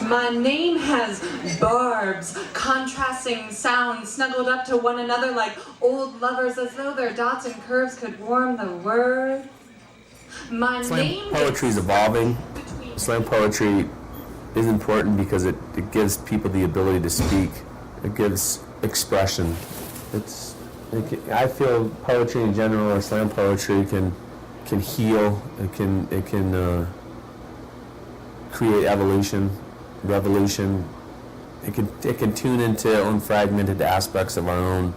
My name has barbs, contrasting sounds, snuggled up to one another like old lovers, as though their dots and curves could warm the word. My Slam poetry is evolving. Slam poetry is important because it gives people the ability to speak. It gives expression. I feel poetry in general, or slam poetry, can heal. It can create evolution, revolution. It can tune into unfragmented aspects of our own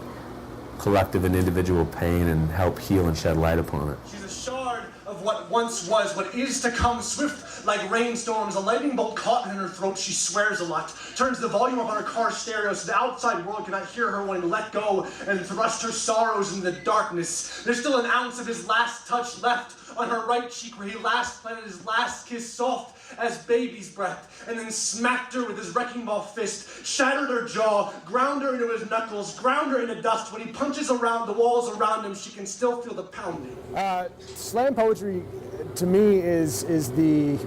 collective and individual pain and help heal and shed light upon it. She's a shard of what once was, what is to come, swift like rainstorms. A lightning bolt caught in her throat. She swears a lot, turns the volume up on her car stereo so the outside world cannot hear her when to let go and thrust her sorrows into the darkness. There's still an ounce of his last touch left on her right cheek where he last planted his last kiss, soft as baby's breath, and then smacked her with his wrecking ball fist, shattered her jaw, ground her into his knuckles, ground her into dust. When he punches around the walls around him, she can still feel the pounding. Slam poetry, to me, is the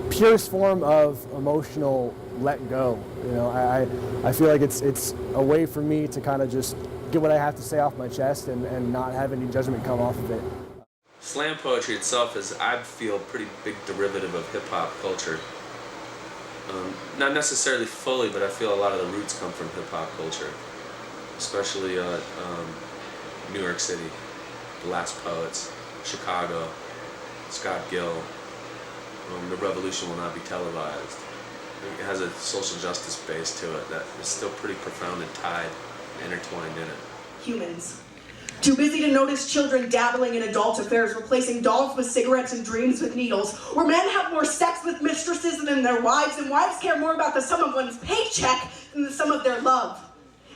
purest form of emotional let go. You know, I feel like it's a way for me to kind of just get what I have to say off my chest and not have any judgment come off of it. Slam poetry itself is, I feel, a pretty big derivative of hip-hop culture. Not necessarily fully, but I feel a lot of the roots come from hip-hop culture, especially New York City, The Last Poets, Chicago, Scott Gill. The revolution will not be televised. It has a social justice base to it that is still pretty profound and tied, intertwined in it. Humans. Too busy to notice children dabbling in adult affairs, replacing dolls with cigarettes and dreams with needles, where men have more sex with mistresses than their wives, and wives care more about the sum of one's paycheck than the sum of their love.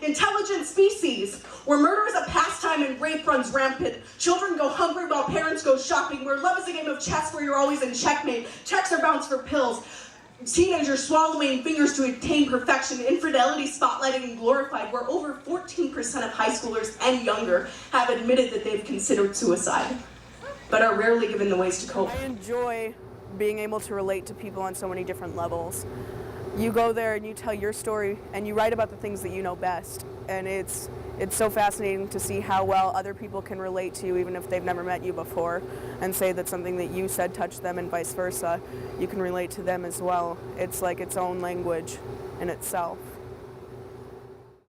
Intelligent species, where murder is a pastime and rape runs rampant. Children go hungry while parents go shopping, where love is a game of chess where you're always in checkmate. Checks are bounced for pills. Teenagers swallowing fingers to attain perfection, infidelity spotlighted and glorified, where over 14% of high schoolers and younger have admitted that they've considered suicide, but are rarely given the ways to cope. I enjoy being able to relate to people on so many different levels. You go there and you tell your story and you write about the things that you know best, and it's so fascinating to see how well other people can relate to you even if they've never met you before, and say that something that you said touched them and vice versa. You can relate to them as well. It's like its own language in itself.